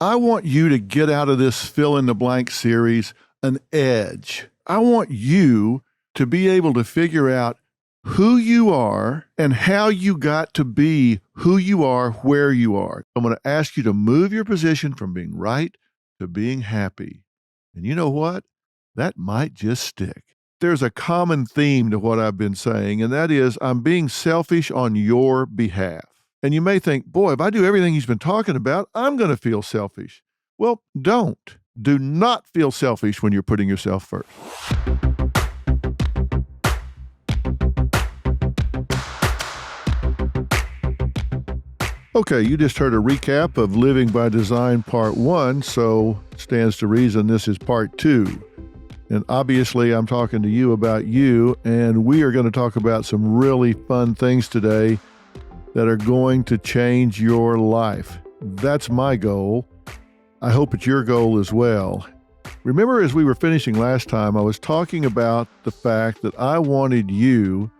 I want you to get out of this fill in the blank series an edge. I want you to be able to figure out who you are and how you got to be who you are, where you are. I'm going to ask you to move your position from being right to being happy. And you know what? That might just stick. There's a common theme to what I've been saying, and that is I'm being selfish on your behalf. And you may think, boy, if I do everything he's been talking about, I'm going to feel selfish. Well, don't. Do not feel selfish when you're putting yourself first. Okay, you just heard a recap of Living by Design Part 1, so it stands to reason this is Part 2. And obviously, I'm talking to you about you, and we are going to talk about some really fun things today that are going to change your life. That's my goal. I hope it's your goal as well. Remember, as we were finishing last time, I was talking about the fact that I wanted you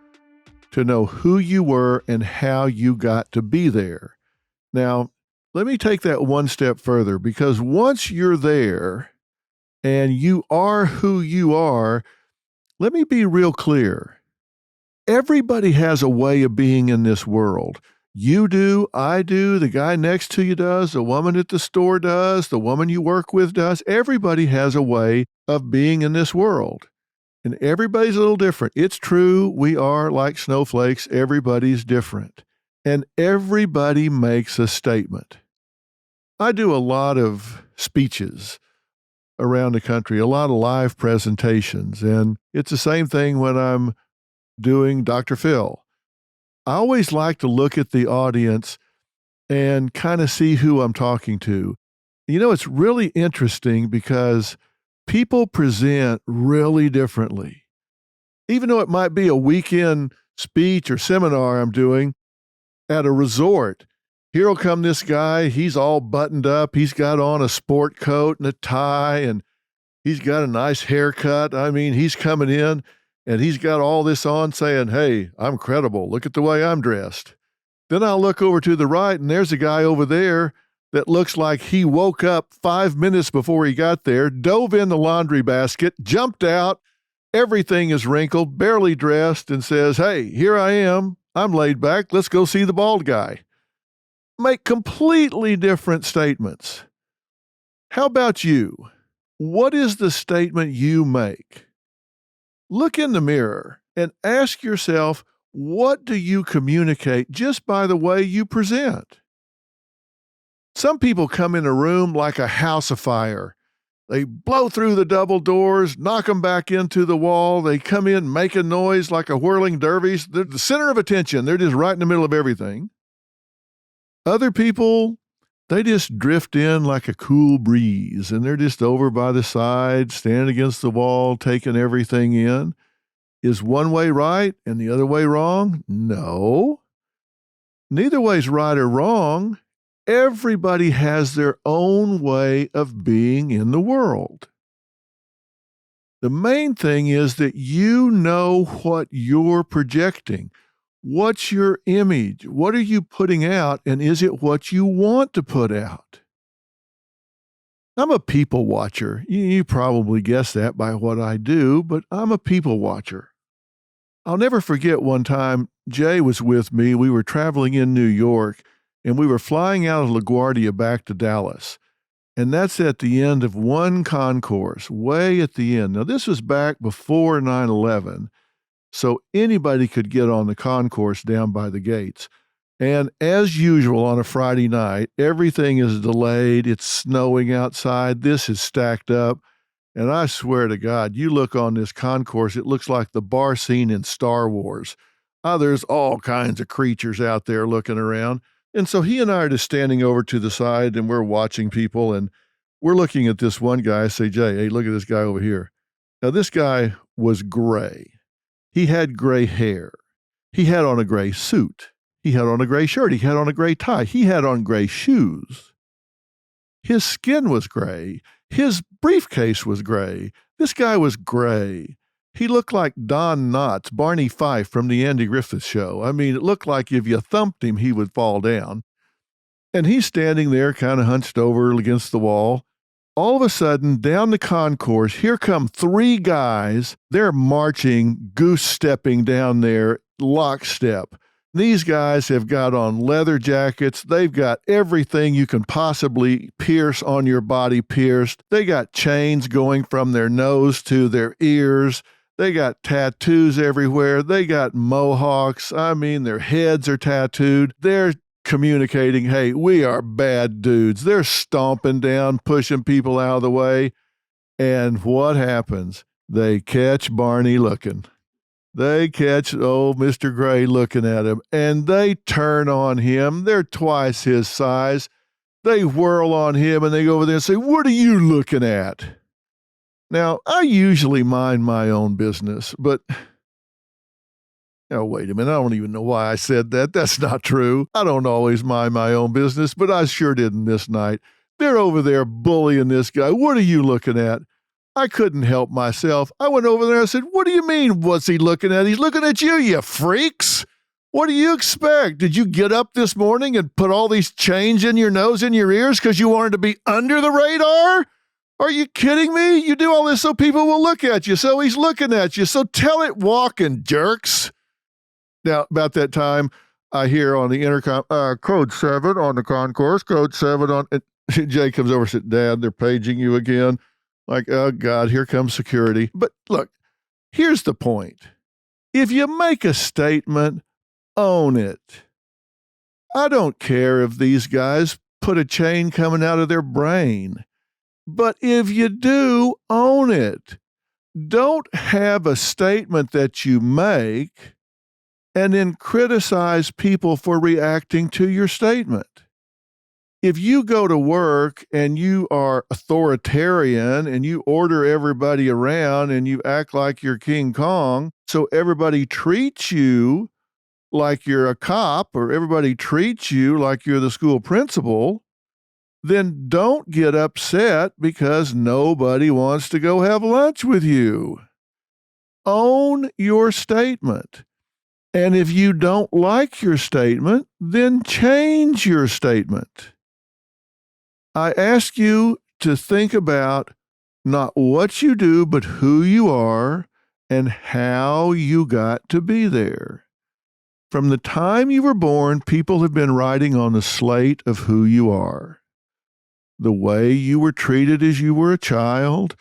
to know who you were and how you got to be there. Now, let me take that one step further, because once you're there and you are who you are, let me be real clear. Everybody has a way of being in this world. You do, I do, the guy next to you does, the woman at the store does, the woman you work with does. Everybody has a way of being in this world. And everybody's a little different. It's true, we are like snowflakes. Everybody's different. And everybody makes a statement. I do a lot of speeches around the country, a lot of live presentations, and it's the same thing when I'm doing Dr. Phil. I always like to look at the audience and kind of see who I'm talking to. You know, it's really interesting because people present really differently. Even though it might be a weekend speech or seminar I'm doing at a resort, here'll come this guy, he's all buttoned up, he's got on a sport coat and a tie, and he's got a nice haircut. I mean, he's coming in and he's got all this on saying, hey, I'm credible. Look at the way I'm dressed. Then I'll look over to the right and there's a guy over there that looks like he woke up 5 minutes before he got there, dove in the laundry basket, jumped out, everything is wrinkled, barely dressed, and says, hey, here I am. I'm laid back. Let's go see the bald guy. Make completely different statements. How about you? What is the statement you make? Look in the mirror and ask yourself, what do you communicate just by the way you present? Some people come in a room like a house afire. They blow through the double doors, knock them back into the wall. They come in making noise like a whirling dervish. They're the center of attention. They're just right in the middle of everything. Other people, they just drift in like a cool breeze, and they're just over by the side, standing against the wall, taking everything in. Is one way right and the other way wrong? No. Neither way's right or wrong. Everybody has their own way of being in the world. The main thing is that you know what you're projecting. What's your image? What are you putting out? And is it what you want to put out? I'm a people watcher. You probably guessed that by what I do, but I'm a people watcher. I'll never forget one time Jay was with me. We were traveling in New York, and we were flying out of LaGuardia back to Dallas. And that's at the end of one concourse, way at the end. Now, this was back before 9/11, so anybody could get on the concourse down by the gates. And as usual on a Friday night, everything is delayed. It's snowing outside. This is stacked up. And I swear to God, you look on this concourse, it looks like the bar scene in Star Wars. There's all kinds of creatures out there looking around. And so he and I are just standing over to the side and we're watching people and we're looking at this one guy. I say, Jay, hey, look at this guy over here. Now, this guy was gray. He had gray hair. He had on a gray suit. He had on a gray shirt. He had on a gray tie. He had on gray shoes. His skin was gray. His briefcase was gray. This guy was gray. He looked like Don Knotts, Barney Fife from the Andy Griffith Show. I mean, it looked like if you thumped him, he would fall down. And he's standing there kind of hunched over against the wall. All of a sudden, down the concourse, here come three guys. They're marching, goose-stepping down there, lockstep. These guys have got on leather jackets. They've got everything you can possibly pierce on your body pierced. They got chains going from their nose to their ears. They got tattoos everywhere. They got mohawks. I mean, their heads are tattooed. They're communicating, hey, we are bad dudes. They're stomping down, pushing people out of the way. And what happens? They catch Barney looking. They catch old Mr. Gray looking at him, and they turn on him. They're twice his size. They whirl on him, and they go over there and say, what are you looking at? Now, I usually mind my own business, but oh, wait a minute. I don't even know why I said that. That's not true. I don't always mind my own business, but I sure didn't this night. They're over there bullying this guy. What are you looking at? I couldn't help myself. I went over there and said, what do you mean, what's he looking at? He's looking at you, you freaks. What do you expect? Did you get up this morning and put all these chains in your nose and your ears because you wanted to be under the radar? Are you kidding me? You do all this so people will look at you. So he's looking at you. So tell it walking, jerks. Now, about that time, I hear on the intercom, code 7 on the concourse, code 7 on, and Jay comes over and said, Dad, they're paging you again. Like, oh God, here comes security. But look, here's the point. If you make a statement, own it. I don't care if these guys put a chain coming out of their brain. But if you do, own it. Don't have a statement that you make and then criticize people for reacting to your statement. If you go to work and you are authoritarian and you order everybody around and you act like you're King Kong, so everybody treats you like you're a cop or everybody treats you like you're the school principal, then don't get upset because nobody wants to go have lunch with you. Own your statement. And if you don't like your statement, then change your statement. I ask you to think about not what you do, but who you are and how you got to be there. From the time you were born, people have been writing on the slate of who you are. The way you were treated as you were a child,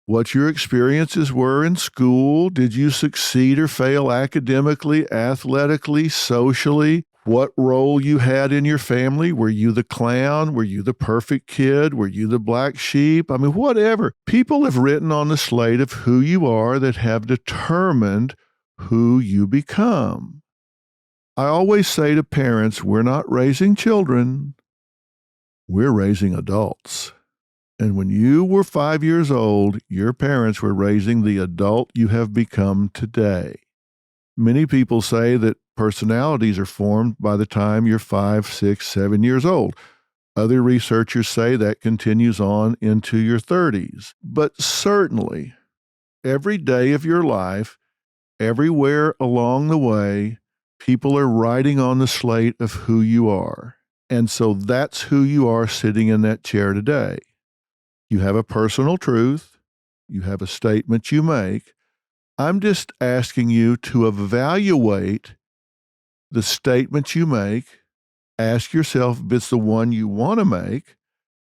what your experiences were in school, did you succeed or fail academically, athletically, socially, what role you had in your family. Were you the clown? Were you the perfect kid? Were you the black sheep? I mean, whatever. People have written on the slate of who you are that have determined who you become. I always say to parents, we're not raising children, we're raising adults. And when you were 5 years old, your parents were raising the adult you have become today. Many people say that personalities are formed by the time you're 5, 6, 7 years old. Other researchers say that continues on into your 30s. But certainly, every day of your life, everywhere along the way, people are writing on the slate of who you are. And so that's who you are sitting in that chair today. You have a personal truth. You have a statement you make. I'm just asking you to evaluate the statement you make, ask yourself if it's the one you want to make,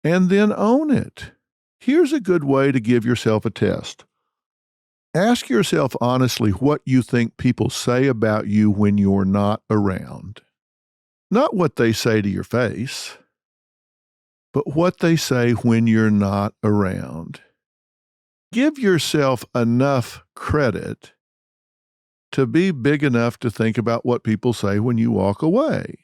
and then own it. Here's a good way to give yourself a test. Ask yourself honestly what you think people say about you when you're not around. Not what they say to your face, but what they say when you're not around. Give yourself enough credit to be big enough to think about what people say when you walk away.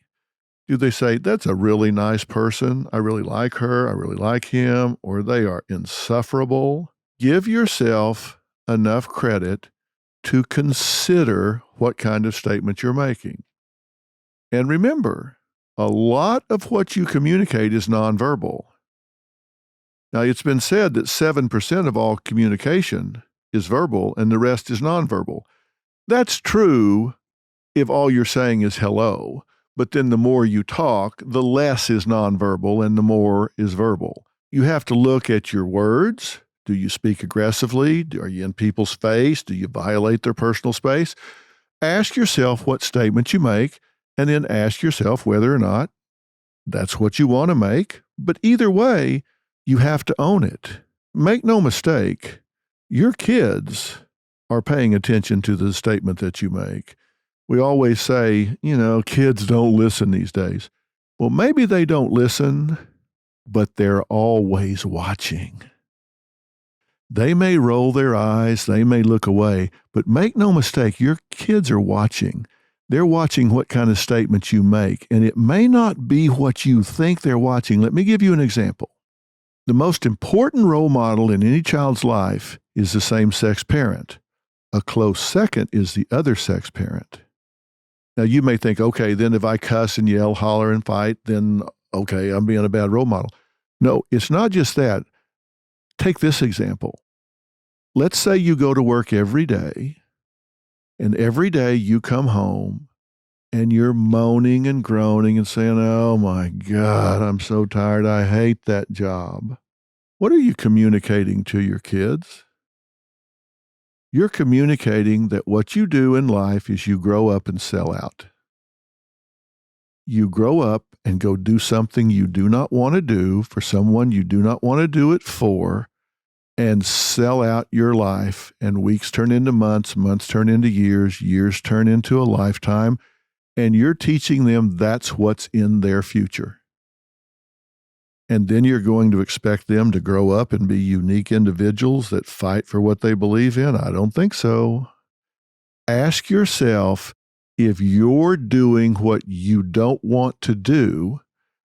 Do they say, that's a really nice person, I really like her, I really like him, or they are insufferable? Give yourself enough credit to consider what kind of statement you're making. And remember, a lot of what you communicate is nonverbal. Now, it's been said that 7% of all communication is verbal and the rest is nonverbal. That's true if all you're saying is hello. But then the more you talk, the less is nonverbal and the more is verbal. You have to look at your words. Do you speak aggressively? Are you in people's face? Do you violate their personal space? Ask yourself what statements you make, and then ask yourself whether or not that's what you want to make. But either way, you have to own it. Make no mistake, your kids are paying attention to the statement that you make. We always say, kids don't listen these days. Well, maybe they don't listen, but they're always watching. They may roll their eyes, they may look away, but make no mistake, your kids are watching. They're watching what kind of statements you make, and it may not be what you think they're watching. Let me give you an example. The most important role model in any child's life is the same-sex parent. A close second is the other sex parent. Now, you may think, okay, then if I cuss and yell, holler, and fight, then, okay, I'm being a bad role model. No, it's not just that. Take this example. Let's say you go to work every day, and every day you come home, and you're moaning and groaning and saying, oh my God, I'm so tired. I hate that job. What are you communicating to your kids? You're communicating that what you do in life is you grow up and sell out. You grow up and go do something you do not want to do for someone you do not want to do it for, and sell out your life, and weeks turn into months, months turn into years, years turn into a lifetime, and you're teaching them that's what's in their future. And then you're going to expect them to grow up and be unique individuals that fight for what they believe in? I don't think so. Ask yourself if you're doing what you don't want to do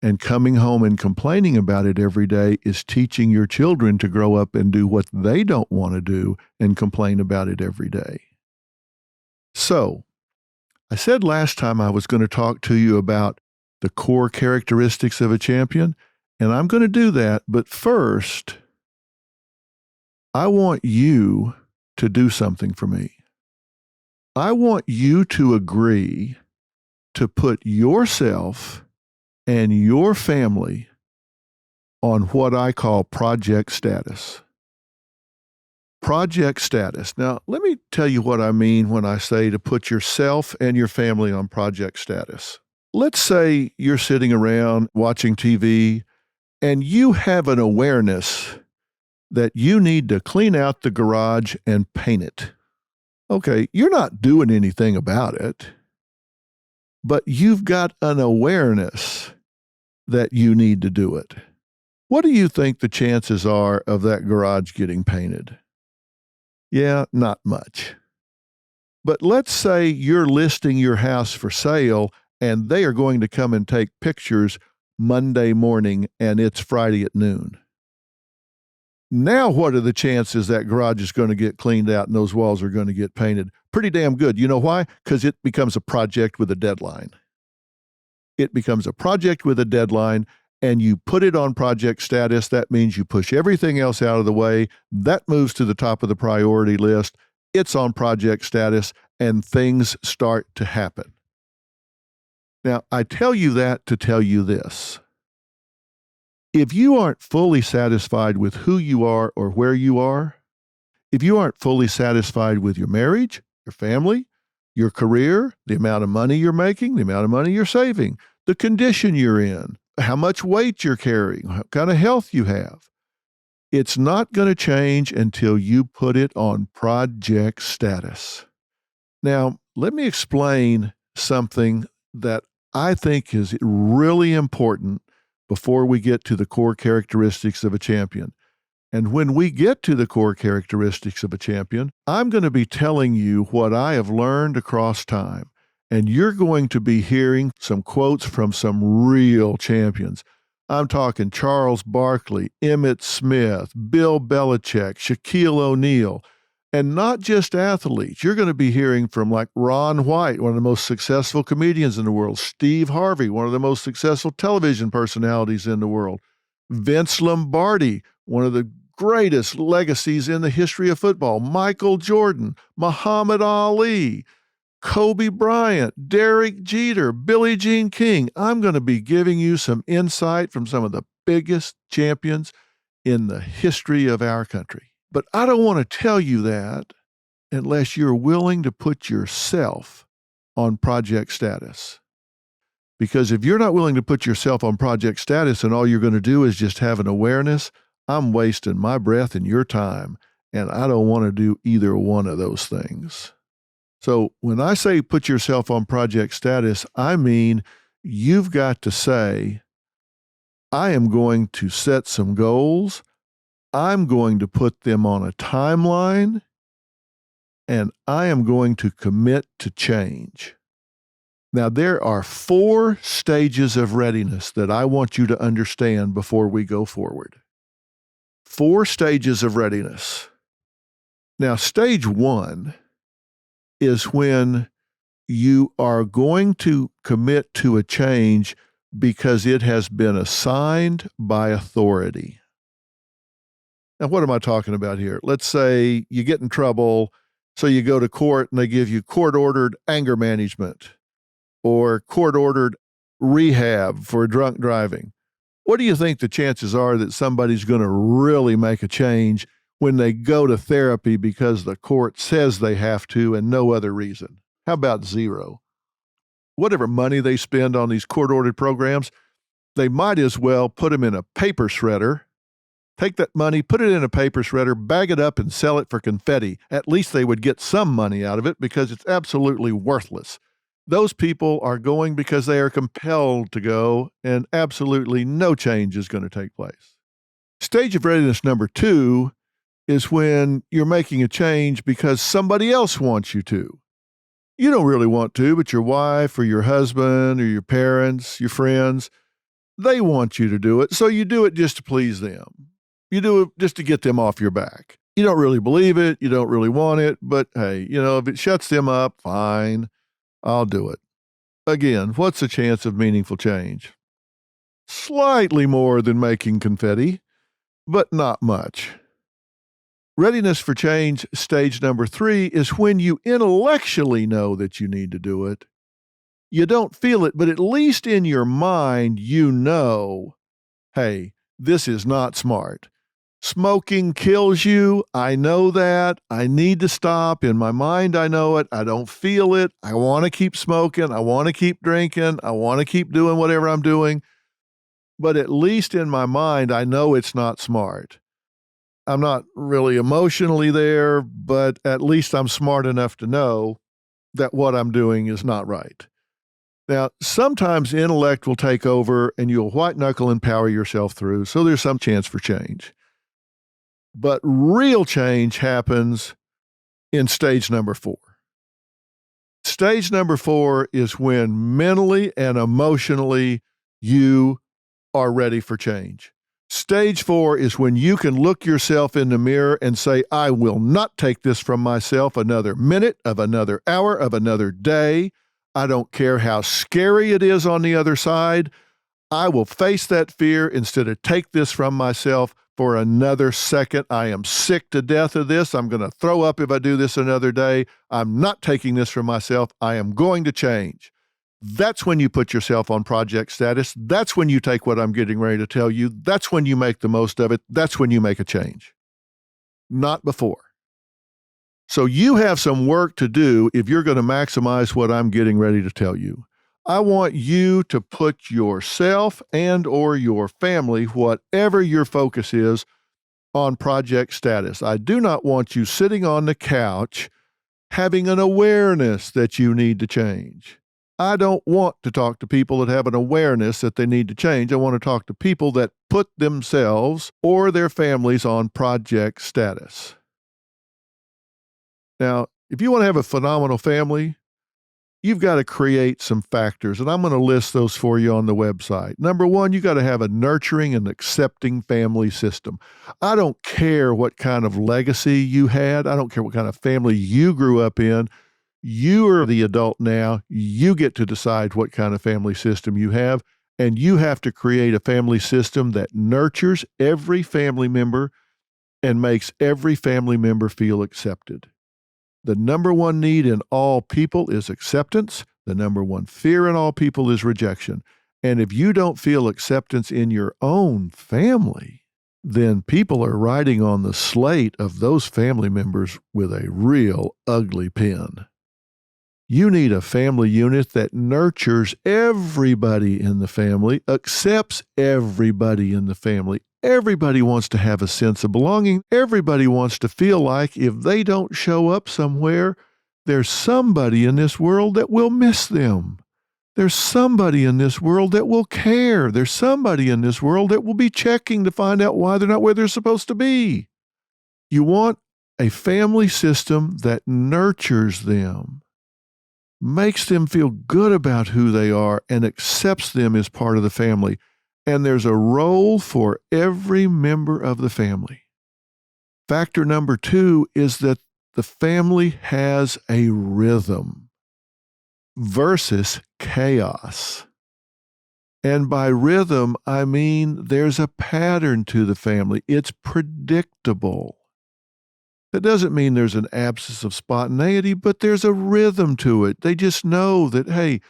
and coming home and complaining about it every day is teaching your children to grow up and do what they don't want to do and complain about it every day. So, I said last time I was going to talk to you about the core characteristics of a champion. And I'm going to do that, but first, I want you to do something for me. I want you to agree to put yourself and your family on what I call project status. Project status. Now, let me tell you what I mean when I say to put yourself and your family on project status. Let's say you're sitting around watching TV, and you have an awareness that you need to clean out the garage and paint it. Okay, you're not doing anything about it, but you've got an awareness that you need to do it. What do you think the chances are of that garage getting painted? Yeah, not much. But let's say you're listing your house for sale and they are going to come and take pictures Monday morning and it's Friday at noon. Now, what are the chances that garage is going to get cleaned out and those walls are going to get painted? Pretty damn good. You know why? Because it becomes a project with a deadline. It becomes a project with a deadline, and you put it on project status. That means you push everything else out of the way. That moves to the top of the priority list. It's on project status, and things start to happen. Now, I tell you that to tell you this. If you aren't fully satisfied with who you are or where you are, if you aren't fully satisfied with your marriage, your family, your career, the amount of money you're making, the amount of money you're saving, the condition you're in, how much weight you're carrying, what kind of health you have, it's not going to change until you put it on project status. Now, let me explain something that I think is really important before we get to the core characteristics of a champion. And when we get to the core characteristics of a champion, I'm going to be telling you what I have learned across time. And you're going to be hearing some quotes from some real champions. I'm talking Charles Barkley, Emmitt Smith, Bill Belichick, Shaquille O'Neal, and not just athletes. You're going to be hearing from like Ron White, one of the most successful comedians in the world, Steve Harvey, one of the most successful television personalities in the world, Vince Lombardi, one of the greatest legacies in the history of football, Michael Jordan, Muhammad Ali, Kobe Bryant, Derek Jeter, Billie Jean King. I'm going to be giving you some insight from some of the biggest champions in the history of our country. But I don't want to tell you that unless you're willing to put yourself on project status. Because if you're not willing to put yourself on project status and all you're going to do is just have an awareness, I'm wasting my breath and your time, and I don't want to do either one of those things. So when I say put yourself on project status, I mean you've got to say, I am going to set some goals, I'm going to put them on a timeline, and I am going to commit to change. Now, there are 4 stages of readiness that I want you to understand before we go forward. 4 stages of readiness. Now, stage 1 is when you are going to commit to a change because it has been assigned by authority. Now, what am I talking about here? Let's say you get in trouble, so you go to court and they give you court-ordered anger management or court-ordered rehab for drunk driving. What do you think the chances are that somebody's going to really make a change when they go to therapy because the court says they have to and no other reason? How about 0? Whatever money they spend on these court-ordered programs, they might as well put them in a paper shredder, take that money, put it in a paper shredder, bag it up and sell it for confetti. At least they would get some money out of it because it's absolutely worthless. Those people are going because they are compelled to go, and absolutely no change is going to take place. Stage of readiness number 2 is when you're making a change because somebody else wants you to. You don't really want to, but your wife or your husband or your parents, your friends, they want you to do it, so you do it just to please them. You do it just to get them off your back. You don't really believe it, you don't really want it, but hey, if it shuts them up, fine. I'll do it. Again, what's the chance of meaningful change? Slightly more than making confetti, but not much. Readiness for change, stage number 3, is when you intellectually know that you need to do it. You don't feel it, but at least in your mind, you know, hey, this is not smart. Smoking kills you. I know that. I need to stop. In my mind, I know it. I don't feel it. I want to keep smoking. I want to keep drinking. I want to keep doing whatever I'm doing. But at least in my mind, I know it's not smart. I'm not really emotionally there, but at least I'm smart enough to know that what I'm doing is not right. Now, sometimes intellect will take over and you'll white knuckle and power yourself through, so there's some chance for change. But real change happens in stage number 4. Stage number 4 is when mentally and emotionally you are ready for change. Stage 4 is when you can look yourself in the mirror and say, I will not take this from myself another minute, of another hour, of another day. I don't care how scary it is on the other side. I will face that fear instead of take this from myself for another second. I am sick to death of this. I'm going to throw up if I do this another day. I'm not taking this from myself. I am going to change. That's when you put yourself on project status. That's when you take what I'm getting ready to tell you. That's when you make the most of it. That's when you make a change. Not before. So you have some work to do if you're going to maximize what I'm getting ready to tell you. I want you to put yourself and or your family, whatever your focus is, on project status. I do not want you sitting on the couch having an awareness that you need to change. I don't want to talk to people that have an awareness that they need to change. I want to talk to people that put themselves or their families on project status. Now, if you want to have a phenomenal family, you've got to create some factors, and I'm going to list those for you on the website. Number 1, you got to have a nurturing and accepting family system. I don't care what kind of legacy you had. I don't care what kind of family you grew up in. You are the adult now. You get to decide what kind of family system you have, and you have to create a family system that nurtures every family member and makes every family member feel accepted. The number one need in all people is acceptance. The number one fear in all people is rejection. And if you don't feel acceptance in your own family, then people are writing on the slate of those family members with a real ugly pen. You need a family unit that nurtures everybody in the family, accepts everybody in the family. Everybody wants to have a sense of belonging. Everybody wants to feel like if they don't show up somewhere, there's somebody in this world that will miss them. There's somebody in this world that will care. There's somebody in this world that will be checking to find out why they're not where they're supposed to be. You want a family system that nurtures them, makes them feel good about who they are, and accepts them as part of the family. And there's a role for every member of the family. Factor number 2 is that the family has a rhythm versus chaos. And by rhythm, I mean there's a pattern to the family. It's predictable. That doesn't mean there's an absence of spontaneity, but there's a rhythm to it. They just know that, hey,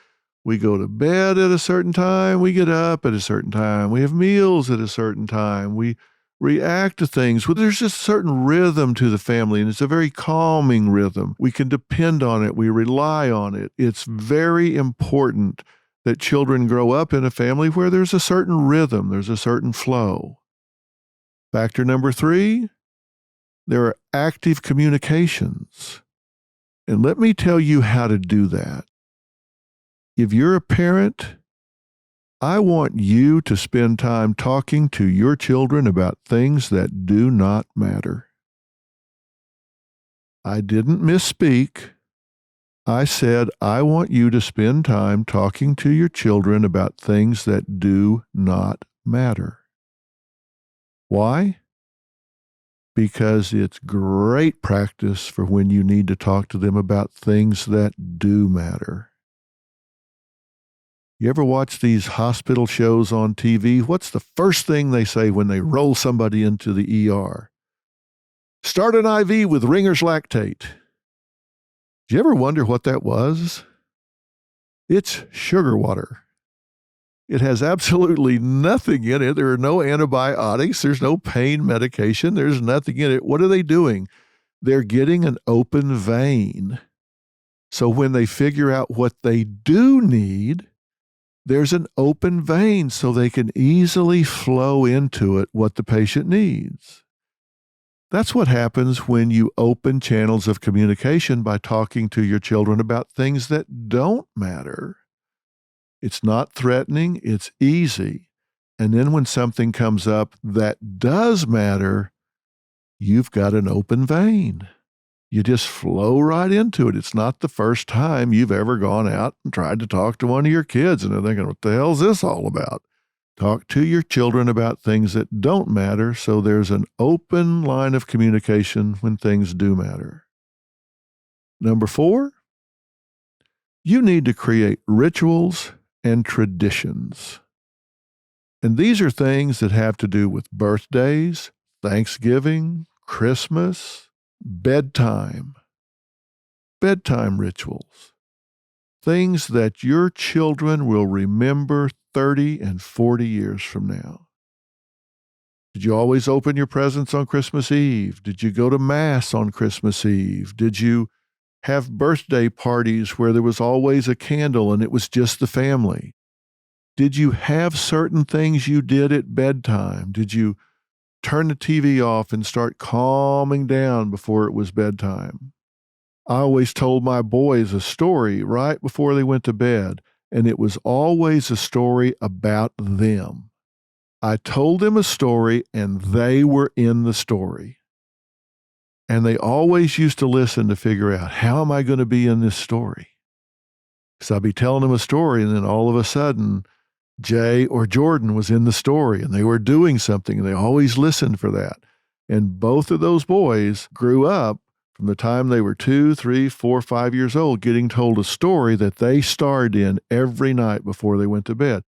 we go to bed at a certain time, we get up at a certain time, we have meals at a certain time, we react to things. Well, there's just a certain rhythm to the family, and it's a very calming rhythm. We can depend on it. We rely on it. It's very important that children grow up in a family where there's a certain rhythm, there's a certain flow. Factor number 3, there are active communications. And let me tell you how to do that. If you're a parent, I want you to spend time talking to your children about things that do not matter. I didn't misspeak. I said, I want you to spend time talking to your children about things that do not matter. Why? Because it's great practice for when you need to talk to them about things that do matter. You ever watch these hospital shows on TV? What's the first thing they say when they roll somebody into the ER? Start an IV with Ringer's lactate. Did you ever wonder what that was? It's sugar water. It has absolutely nothing in it. There are no antibiotics. There's no pain medication. There's nothing in it. What are they doing? They're getting an open vein. So when they figure out what they do need, there's an open vein so they can easily flow into it what the patient needs. That's what happens when you open channels of communication by talking to your children about things that don't matter. It's not threatening, it's easy. And then when something comes up that does matter, you've got an open vein. You just flow right into it. It's not the first time you've ever gone out and tried to talk to one of your kids and they're thinking, what the hell is this all about? Talk to your children about things that don't matter so there's an open line of communication when things do matter. Number 4, you need to create rituals and traditions. And these are things that have to do with birthdays, Thanksgiving, Christmas, bedtime rituals, things that your children will remember 30 and 40 years from now. Did you always open your presents on Christmas Eve? Did you go to Mass on Christmas Eve? Did you have birthday parties where there was always a candle and it was just the family? Did you have certain things you did at bedtime? Did you turn the TV off and start calming down before it was bedtime? I always told my boys a story right before they went to bed, and it was always a story about them. I told them a story, and they were in the story. And they always used to listen to figure out, how am I going to be in this story? Because I'd be telling them a story, and then all of a sudden, Jay or Jordan was in the story, and they were doing something, and they always listened for that. And both of those boys grew up from the time they were 2, 3, 4, 5 years old, getting told a story that they starred in every night before they went to bed.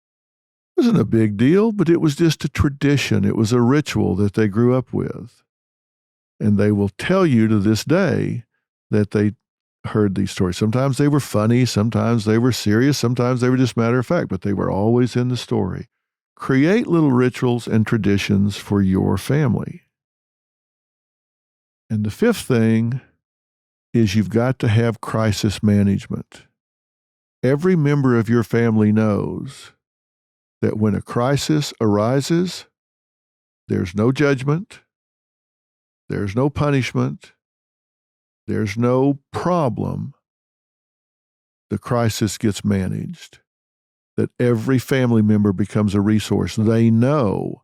It wasn't a big deal, but it was just a tradition. It was a ritual that they grew up with. And they will tell you to this day that they heard these stories. Sometimes they were funny, sometimes they were serious, sometimes they were just matter of fact, but they were always in the story. Create little rituals and traditions for your family. And the fifth thing is you've got to have crisis management. Every member of your family knows that when a crisis arises, there's no judgment, there's no punishment, there's no problem. The crisis gets managed. That every family member becomes a resource. They know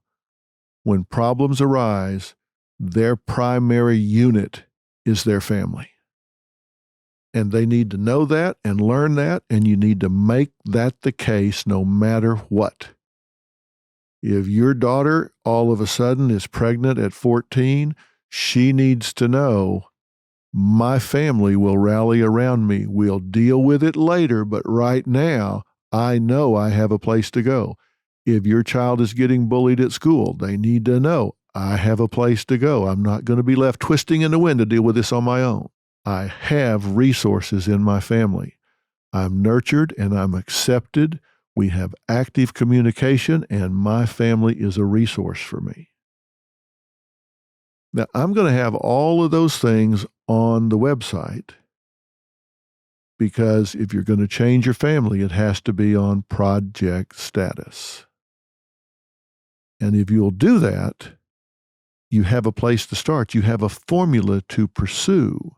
when problems arise, their primary unit is their family. And they need to know that and learn that, and you need to make that the case no matter what. If your daughter all of a sudden is pregnant at 14, she needs to know my family will rally around me. We'll deal with it later, but right now, I know I have a place to go. If your child is getting bullied at school, they need to know I have a place to go. I'm not going to be left twisting in the wind to deal with this on my own. I have resources in my family. I'm nurtured and I'm accepted. We have active communication, and my family is a resource for me. Now, I'm going to have all of those things on the website because if you're going to change your family, it has to be on Project Status. And if you'll do that, you have a place to start. You have a formula to pursue.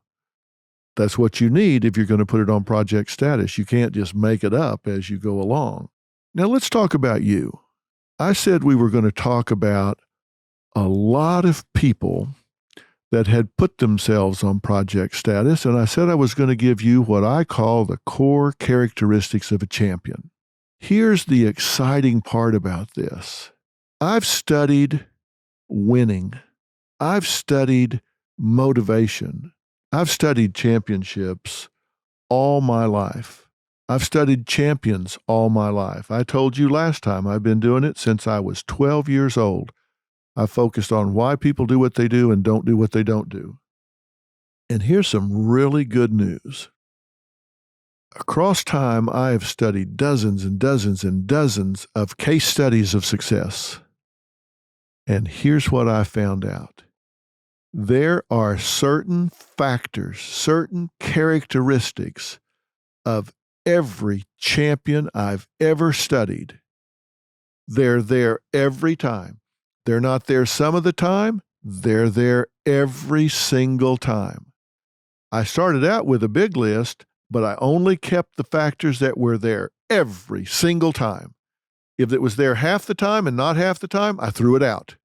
That's what you need if you're going to put it on Project Status. You can't just make it up as you go along. Now, let's talk about you. I said we were going to talk about a lot of people that had put themselves on Project Status, and I said I was going to give you what I call the core characteristics of a champion. Here's the exciting part about this. I've studied winning. I've studied motivation. I've studied championships all my life. I've studied champions all my life. I told you last time I've been doing it since I was 12 years old. I focused on why people do what they do and don't do what they don't do. And here's some really good news. Across time, I have studied dozens and dozens and dozens of case studies of success. And here's what I found out. There are certain factors, certain characteristics of every champion I've ever studied. They're there every time. They're not there some of the time. They're there every single time. I started out with a big list, but I only kept the factors that were there every single time. If it was there half the time and not half the time, I threw it out.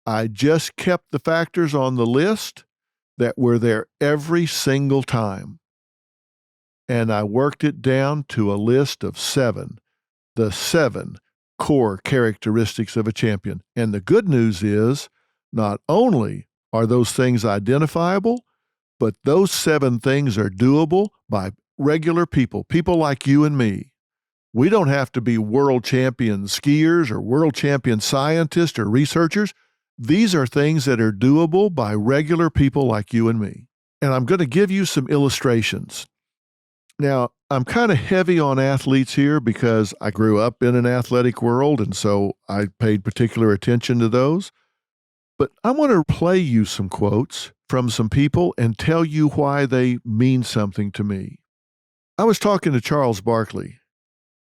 I just kept the factors on the list that were there every single time. And I worked it down to a list of 7, the 7 core characteristics of a champion. And the good news is, not only are those things identifiable, but those 7 things are doable by regular people, people like you and me. We don't have to be world champion skiers or world champion scientists or researchers. These are things that are doable by regular people like you and me. And I'm going to give you some illustrations. Now, I'm kind of heavy on athletes here because I grew up in an athletic world, and so I paid particular attention to those. But I want to play you some quotes from some people and tell you why they mean something to me. I was talking to Charles Barkley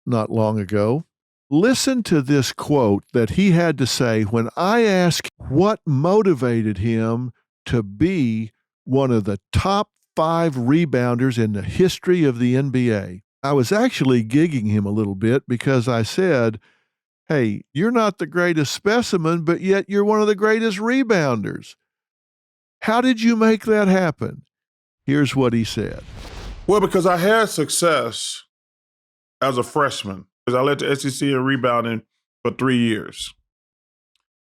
not long ago. Listen to this quote that he had to say when I asked what motivated him to be one of the top 5 rebounders in the history of the NBA. I was actually gigging him a little bit because I said, hey, you're not the greatest specimen, but yet you're one of the greatest rebounders. How did you make that happen? Here's what he said. Well, because I had success as a freshman. Because I led the SEC in rebounding for 3 years.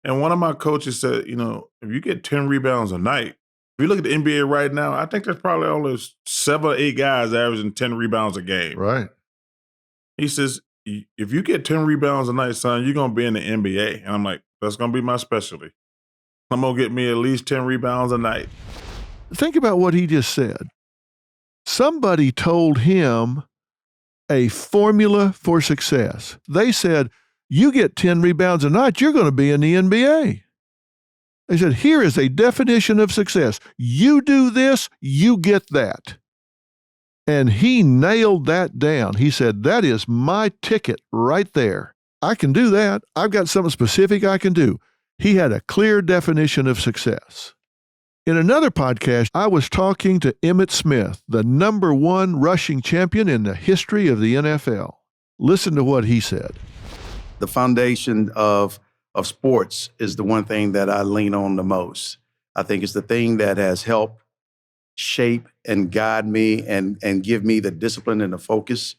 And one of my coaches said, if you get 10 rebounds a night, if you look at the NBA right now, I think there's probably only 7 or 8 guys averaging 10 rebounds a game. Right. He says, if you get 10 rebounds a night, son, you're going to be in the NBA. And I'm like, that's going to be my specialty. I'm going to get me at least 10 rebounds a night. Think about what he just said. Somebody told him a formula for success. They said, you get 10 rebounds a night, you're going to be in the NBA. They said, here is a definition of success. You do this, you get that. And he nailed that down. He said, that is my ticket right there. I can do that. I've got something specific I can do. He had a clear definition of success. In another podcast, I was talking to Emmitt Smith, the #1 rushing champion in the history of the NFL. Listen to what he said. The foundation of sports is the one thing that I lean on the most. I think it's the thing that has helped shape and guide me and give me the discipline and the focus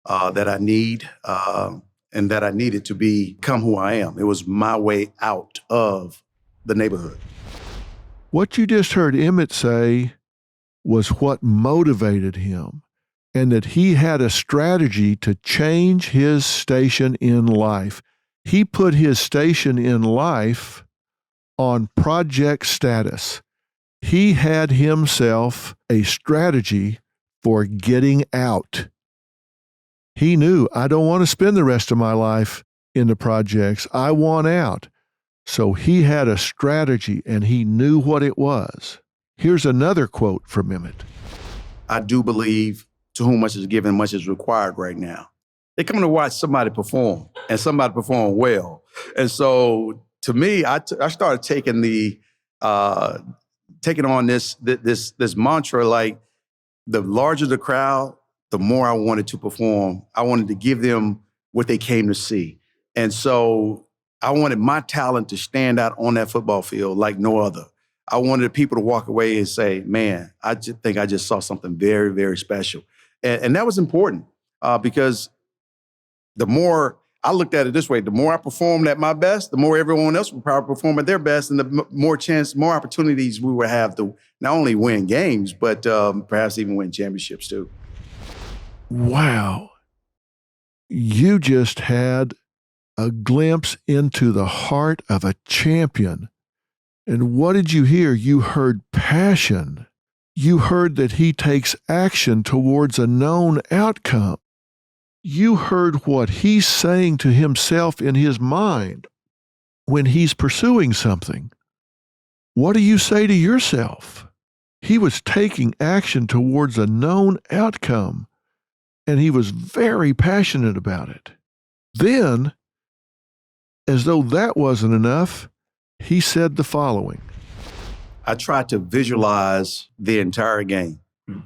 that I need and that I needed to become who I am. It was my way out of the neighborhood. What you just heard Emmitt say was what motivated him, and that he had a strategy to change his station in life. He put his station in life on project status. He had himself a strategy for getting out. He knew, I don't want to spend the rest of my life in the projects. I want out. So he had a strategy, and he knew what it was. Here's another quote from Emmitt. I do believe to whom much is given, much is required right now. They're coming to watch somebody perform, and somebody perform well. And so to me, I started taking on this mantra, like the larger the crowd, the more I wanted to perform. I wanted to give them what they came to see. And so I wanted my talent to stand out on that football field like no other. I wanted people to walk away and say, man, I just think I just saw something very, very special. And that was important because the more I looked at it this way, the more I performed at my best, the more everyone else would probably perform at their best, and the more opportunities we would have to not only win games, but perhaps even win championships too. Wow. You just had a glimpse into the heart of a champion. And what did you hear? You heard passion. You heard that he takes action towards a known outcome. You heard what he's saying to himself in his mind when he's pursuing something. What do you say to yourself? He was taking action towards a known outcome, and he was very passionate about it. Then, as though that wasn't enough, he said the following. I tried to visualize the entire game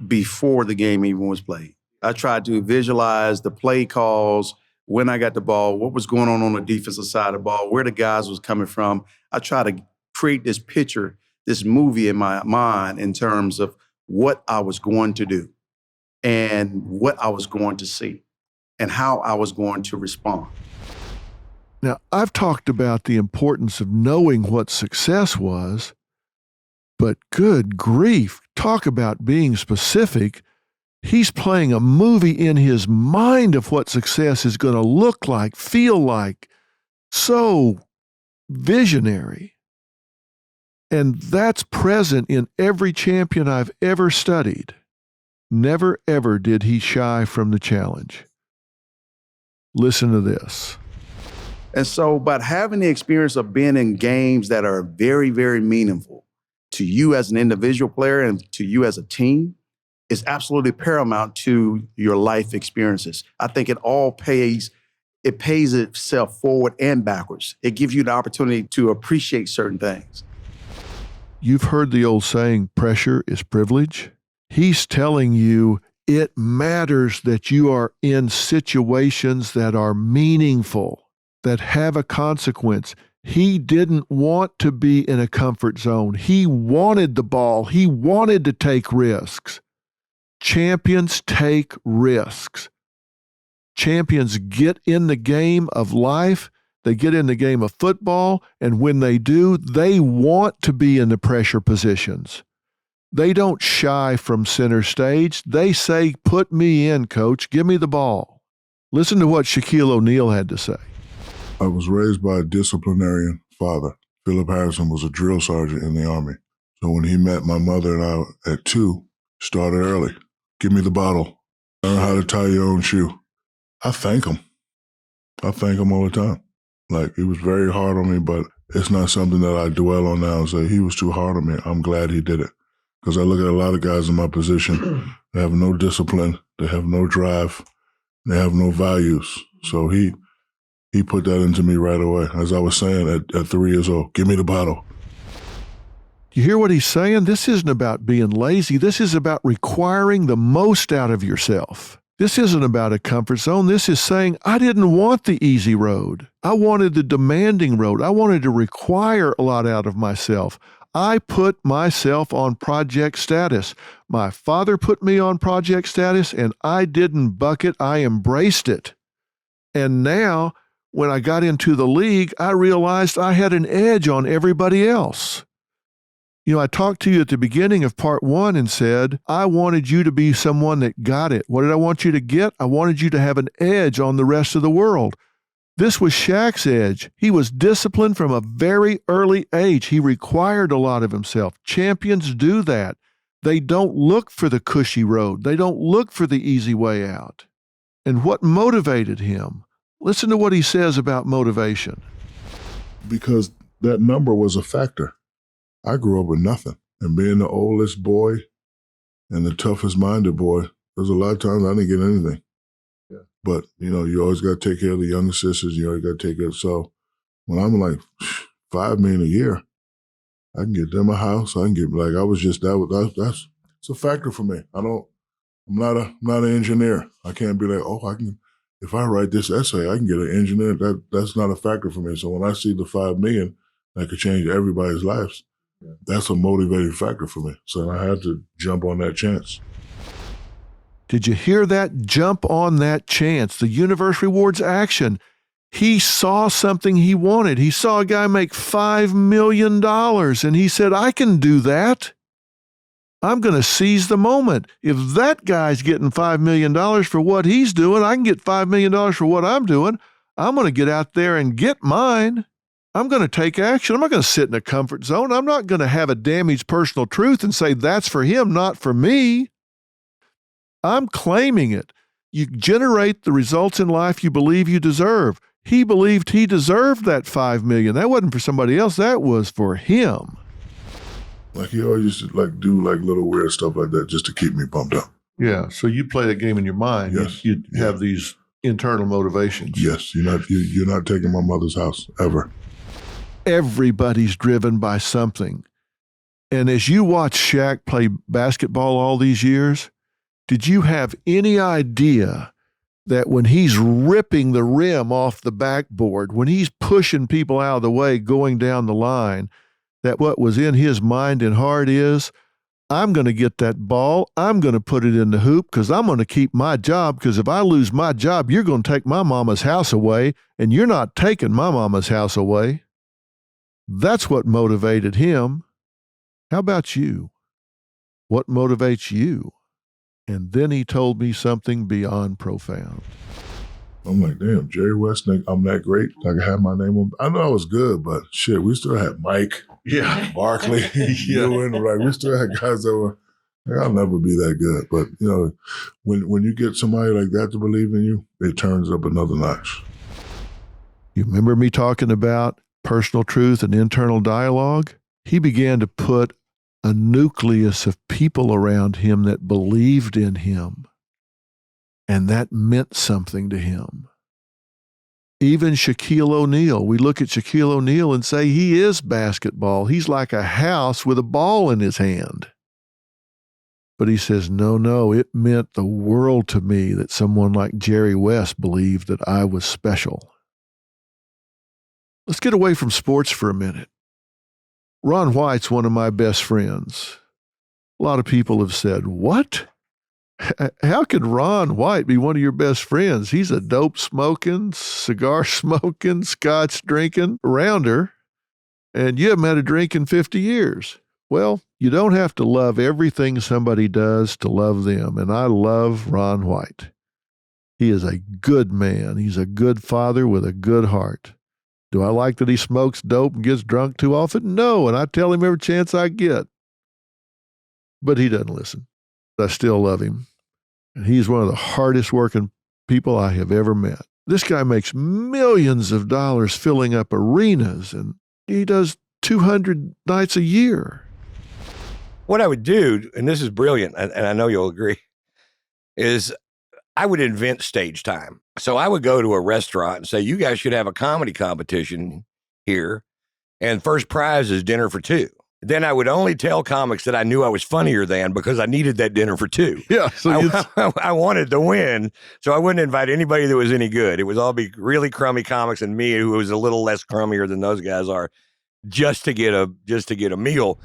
before the game even was played. I tried to visualize the play calls, when I got the ball, what was going on the defensive side of the ball, where the guys was coming from. I tried to create this picture, this movie in my mind in terms of what I was going to do and what I was going to see and how I was going to respond. Now, I've talked about the importance of knowing what success was, but good grief, talk about being specific. He's playing a movie in his mind of what success is going to look like, feel like. So visionary. And that's present in every champion I've ever studied. Never, ever did he shy from the challenge. Listen to this. And so, but having the experience of being in games that are very, very meaningful to you as an individual player and to you as a team is absolutely paramount to your life experiences. I think it all pays itself forward and backwards. It gives you the opportunity to appreciate certain things. You've heard the old saying, pressure is privilege. He's telling you it matters that you are in situations that are meaningful, that have a consequence. He didn't want to be in a comfort zone. He wanted the ball. He wanted to take risks. Champions take risks. Champions get in the game of life. They get in the game of football, and when they do, they want to be in the pressure positions. They don't shy from center stage. They say, put me in, coach. Give me the ball. Listen to what Shaquille O'Neal had to say. I was raised by a disciplinarian father. Philip Harrison was a drill sergeant in the Army. So when he met my mother and I at 2, started early. Give me the bottle. Learn how to tie your own shoe. I thank him. I thank him all the time. Like, he was very hard on me, but it's not something that I dwell on now and say, he was too hard on me. I'm glad he did it. Because I look at a lot of guys in my position, they have no discipline, they have no drive, they have no values. So he put that into me right away. As I was saying at 3 years old, give me the bottle. You hear what he's saying? This isn't about being lazy. This is about requiring the most out of yourself. This isn't about a comfort zone. This is saying, I didn't want the easy road. I wanted the demanding road. I wanted to require a lot out of myself. I put myself on project status. My father put me on project status, and I didn't buck it. I embraced it. And now, when I got into the league, I realized I had an edge on everybody else. You know, I talked to you at the beginning of part 1 and said, I wanted you to be someone that got it. What did I want you to get? I wanted you to have an edge on the rest of the world. This was Shaq's edge. He was disciplined from a very early age. He required a lot of himself. Champions do that. They don't look for the cushy road. They don't look for the easy way out. And what motivated him? Listen to what he says about motivation. Because that number was a factor. I grew up with nothing. And being the oldest boy and the toughest minded boy, there's a lot of times I didn't get anything. Yeah. But, you know, you always got to take care of the younger sisters. You always got to take care of. So when I'm like $5 million a year, I can get them a house. I can get, like, I was just, that's it's a factor for me. I'm not an engineer. I can't be like, oh, I can, if I write this essay, I can get an engineer. That's not a factor for me. So when I see the $5 million that could change everybody's lives, that's a motivating factor for me. So I had to jump on that chance. Did you hear that? Jump on that chance. The universe rewards action. He saw something he wanted. He saw a guy make $5 million, and he said, I can do that. I'm going to seize the moment. If that guy's getting $5 million for what he's doing, I can get $5 million for what I'm doing. I'm going to get out there and get mine. I'm going to take action. I'm not going to sit in a comfort zone. I'm not going to have a damaged personal truth and say that's for him, not for me. I'm claiming it. You generate the results in life you believe you deserve. He believed he deserved that $5 million. That wasn't for somebody else. That was for him. Like, he always used to like do like little weird stuff like that just to keep me pumped up. Yeah. So you play the game in your mind. Yes. You have these internal motivations. Yes. You're not taking my mother's house ever. Everybody's driven by something. And as you watch Shaq play basketball all these years, did you have any idea that when he's ripping the rim off the backboard, when he's pushing people out of the way going down the line, that what was in his mind and heart is, I'm going to get that ball, I'm going to put it in the hoop because I'm going to keep my job, because if I lose my job, you're going to take my mama's house away, and you're not taking my mama's house away. That's what motivated him. How about you? What motivates you? And then he told me something beyond profound. I'm like, damn, Jerry West, I'm that great. I can have my name on. I know I was good, but shit, we still had Mike, Barkley, Ewing. Like, we still had guys that were, like, I'll never be that good. But, you know, when you get somebody like that to believe in you, it turns up another notch. You remember me talking about personal truth and internal dialogue? He began to put a nucleus of people around him that believed in him. And that meant something to him. Even Shaquille O'Neal, we look at Shaquille O'Neal and say he is basketball. He's like a house with a ball in his hand. But he says, no, it meant the world to me that someone like Jerry West believed that I was special. Let's get away from sports for a minute. Ron White's one of my best friends. A lot of people have said, what? How could Ron White be one of your best friends? He's a dope smoking, cigar smoking, scotch drinking rounder, and you haven't had a drink in 50 years. Well, you don't have to love everything somebody does to love them, and I love Ron White. He is a good man. He's a good father with a good heart. Do I like that he smokes dope and gets drunk too often? No, and I tell him every chance I get. But he doesn't listen. I still love him. And he's one of the hardest working people I have ever met. This guy makes millions of dollars filling up arenas, and he does 200 nights a year. What I would do, and this is brilliant, and I know you'll agree, is I would invent stage time. So I would go to a restaurant and say, you guys should have a comedy competition here, and first prize is dinner for two. Then I would only tell comics that I knew I was funnier than because I needed that dinner for two. Yeah. So I wanted to win, so I wouldn't invite anybody that was any good. It would all be really crummy comics and me, who was a little less crummier than those guys are, just to get a meal.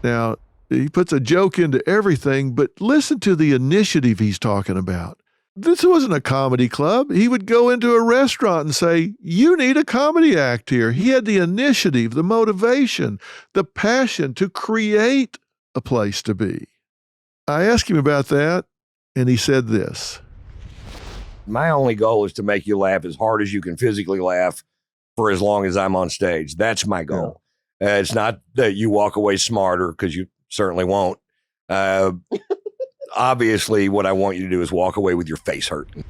Now, he puts a joke into everything, but listen to the initiative he's talking about. This wasn't a comedy club. He would go into a restaurant and say, you need a comedy act here. He had the initiative, the motivation, the passion to create a place to be. I asked him about that, and he said this. My only goal is to make you laugh as hard as you can physically laugh for as long as I'm on stage. That's my goal. It's not that you walk away smarter, because you certainly won't. Obviously, what I want you to do is walk away with your face hurting.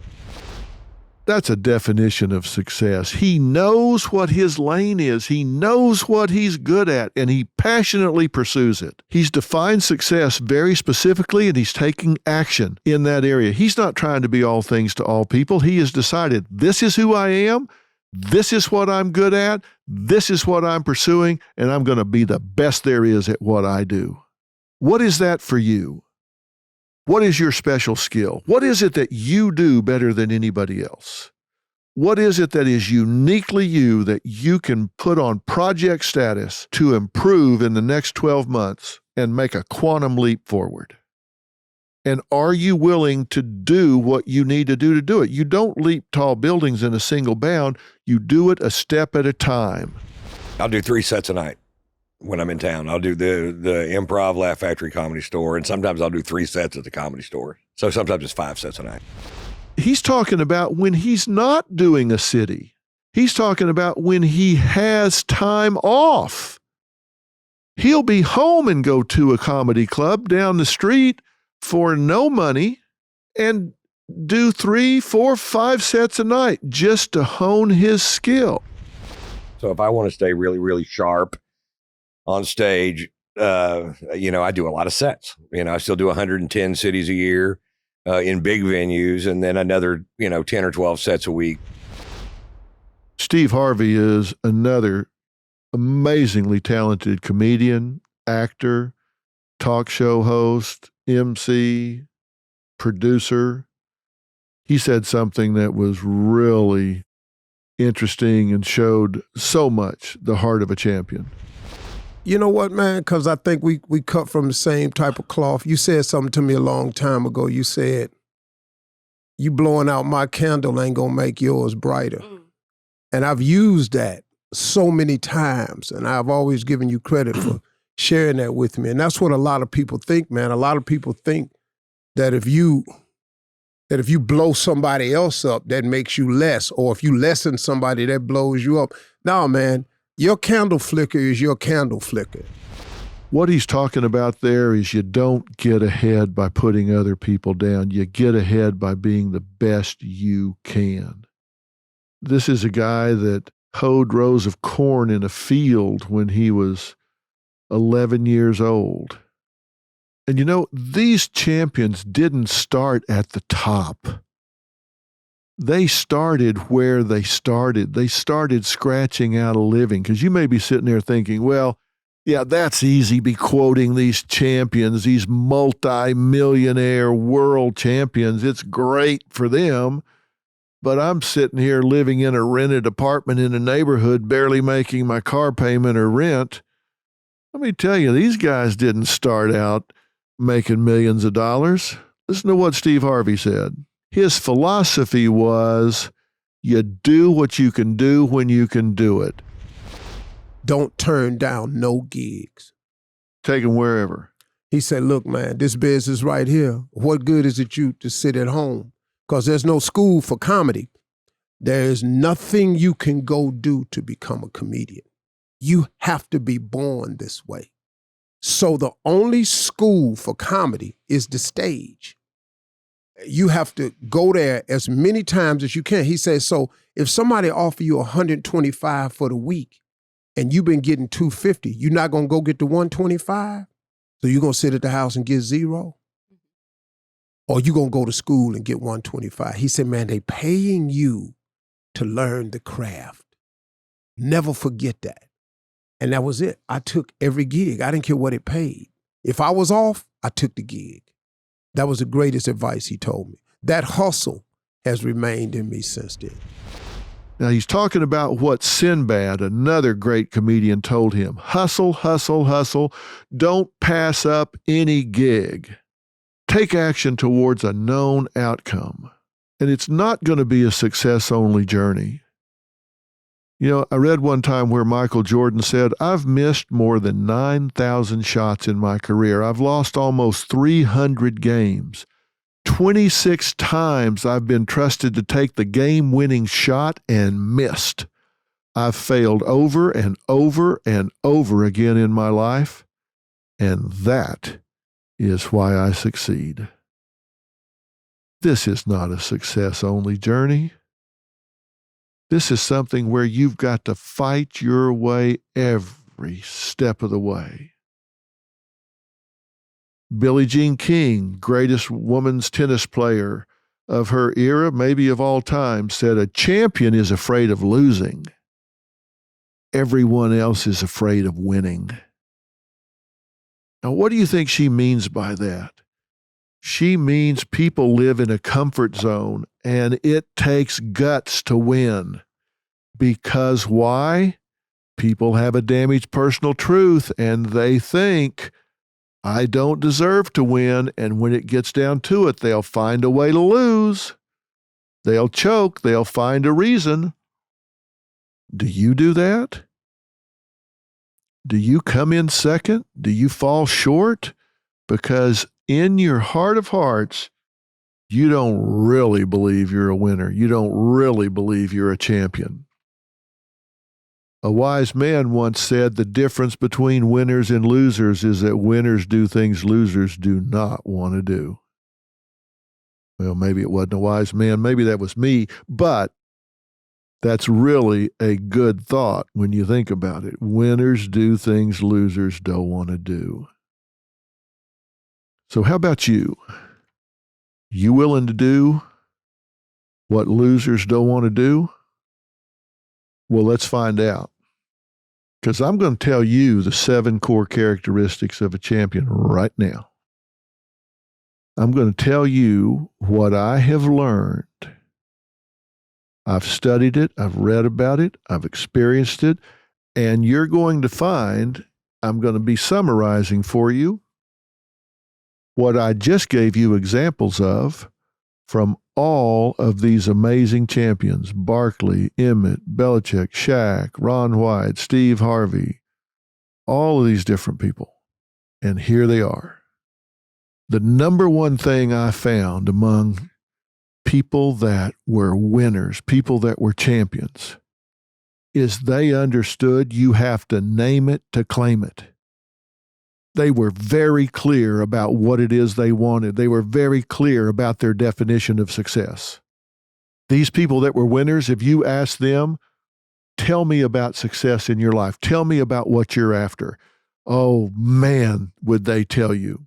That's a definition of success. He knows what his lane is. He knows what he's good at, and he passionately pursues it. He's defined success very specifically, and he's taking action in that area. He's not trying to be all things to all people. He has decided, this is who I am. This is what I'm good at. This is what I'm pursuing, and I'm going to be the best there is at what I do. What is that for you? What is your special skill? What is it that you do better than anybody else? What is it that is uniquely you that you can put on project status to improve in the next 12 months and make a quantum leap forward? And are you willing to do what you need to do it? You don't leap tall buildings in a single bound. You do it a step at a time. I'll do 3 sets a night when I'm in town. I'll do the Improv Laugh Factory Comedy Store, and sometimes I'll do 3 sets at the Comedy Store. So sometimes it's 5 sets a night. He's talking about when he's not doing a city. He's talking about when he has time off. He'll be home and go to a comedy club down the street for no money and do 3, 4, 5 sets a night just to hone his skill. So if I want to stay really, really sharp on stage, I do a lot of sets. I still do 110 cities a year in big venues, and then another, 10 or 12 sets a week. Steve Harvey is another amazingly talented comedian, actor, talk show host, MC, producer. He said something that was really interesting and showed so much the heart of a champion. You know what, man? Because I think we cut from the same type of cloth. You said something to me a long time ago. You said, you blowing out my candle ain't gonna make yours brighter. And I've used that so many times, and I've always given you credit for sharing that with me. And that's what a lot of people think, man. A lot of people think that if you blow somebody else up, that makes you less, or if you lessen somebody, that blows you up. No, man. Your candle flicker is your candle flicker. What he's talking about there is you don't get ahead by putting other people down. You get ahead by being the best you can. This is a guy that hoed rows of corn in a field when he was 11 years old. And these champions didn't start at the top. They started where they started. They started scratching out a living. Because you may be sitting there thinking, well, yeah, that's easy, be quoting these champions, these multi-millionaire world champions. It's great for them. But I'm sitting here living in a rented apartment in a neighborhood, barely making my car payment or rent. Let me tell you, these guys didn't start out making millions of dollars. Listen to what Steve Harvey said. His philosophy was, you do what you can do when you can do it. Don't turn down no gigs. Take them wherever. He said, look, man, this business right here, what good is it you to sit at home? Because there's no school for comedy. There is nothing you can go do to become a comedian. You have to be born this way. So the only school for comedy is the stage. You have to go there as many times as you can. He says, so if somebody offer you 125 for the week and you've been getting 250, you're not going to go get the 125? So you're going to sit at the house and get 0? Or you going to go to school and get 125? He said, man, they paying you to learn the craft. Never forget that. And that was it. I took every gig. I didn't care what it paid. If I was off, I took the gig. That was the greatest advice he told me. That hustle has remained in me since then. Now, he's talking about what Sinbad, another great comedian, told him. Hustle, hustle, hustle. Don't pass up any gig. Take action towards a known outcome. And it's not going to be a success-only journey. You know, I read one time where Michael Jordan said, I've missed more than 9,000 shots in my career. I've lost almost 300 games. 26 times I've been trusted to take the game-winning shot and missed. I've failed over and over and over again in my life, and that is why I succeed. This is not a success-only journey. This is something where you've got to fight your way every step of the way. Billie Jean King, greatest women's tennis player of her era, maybe of all time, said, a champion is afraid of losing. Everyone else is afraid of winning. Now, what do you think she means by that? She means people live in a comfort zone, and it takes guts to win. Because why? People have a damaged personal truth, and they think, I don't deserve to win, and when it gets down to it, they'll find a way to lose. They'll choke. They'll find a reason. Do you do that? Do you come in second? Do you fall short? Because in your heart of hearts, you don't really believe you're a winner. You don't really believe you're a champion. A wise man once said the difference between winners and losers is that winners do things losers do not want to do. Well, maybe it wasn't a wise man. Maybe that was me. But that's really a good thought when you think about it. Winners do things losers don't want to do. So how about you? You willing to do what losers don't want to do? Well, let's find out. Because I'm going to tell you the 7 core characteristics of a champion right now. I'm going to tell you what I have learned. I've studied it, I've read about it, I've experienced it, and you're going to find, I'm going to be summarizing for you what I just gave you examples of from all of these amazing champions: Barkley, Emmett, Belichick, Shaq, Ron White, Steve Harvey, all of these different people. And here they are. The number one thing I found among people that were winners, people that were champions, is they understood you have to name it to claim it. They were very clear about what it is they wanted. They were very clear about their definition of success. These people that were winners, if you ask them, tell me about success in your life, tell me about what you're after, oh man, would they tell you.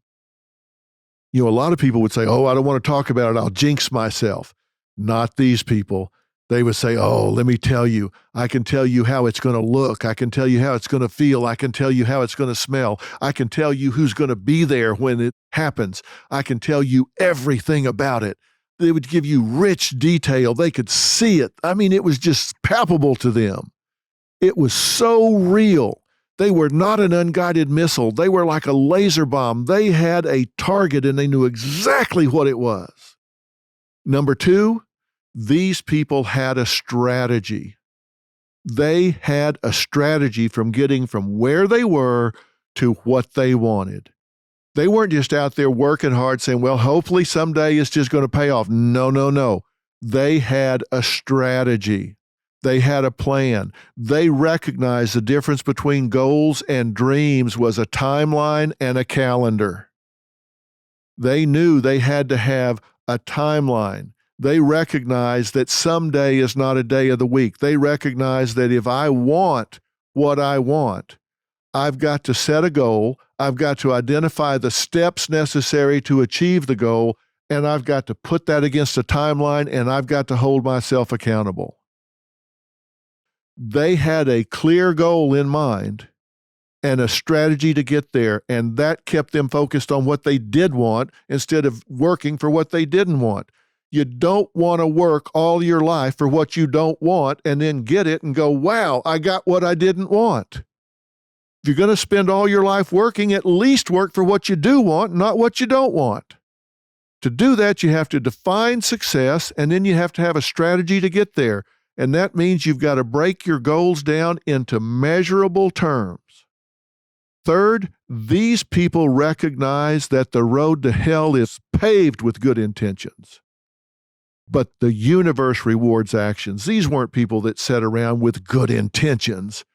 You know, a lot of people would say, oh, I don't want to talk about it, I'll jinx myself. Not these people. They would say, oh, let me tell you, I can tell you how it's going to look. I can tell you how it's going to feel. I can tell you how it's going to smell. I can tell you who's going to be there when it happens. I can tell you everything about it. They would give you rich detail. They could see it. I mean, it was just palpable to them. It was so real. They were not an unguided missile. They were like a laser bomb. They had a target and they knew exactly what it was. Number 2, these people had a strategy. They had a strategy from getting from where they were to what they wanted. They weren't just out there working hard saying, well, hopefully someday it's just going to pay off. No, no, no. They had a strategy. They had a plan. They recognized the difference between goals and dreams was a timeline and a calendar. They knew they had to have a timeline. They recognize that someday is not a day of the week. They recognize that if I want what I want, I've got to set a goal. I've got to identify the steps necessary to achieve the goal, and I've got to put that against a timeline, and I've got to hold myself accountable. They had a clear goal in mind and a strategy to get there, and that kept them focused on what they did want instead of working for what they didn't want. You don't want to work all your life for what you don't want and then get it and go, wow, I got what I didn't want. If you're going to spend all your life working, at least work for what you do want, not what you don't want. To do that, you have to define success, and then you have to have a strategy to get there. And that means you've got to break your goals down into measurable terms. Third, these people recognize that the road to hell is paved with good intentions. But the universe rewards actions. These weren't people that sat around with good intentions.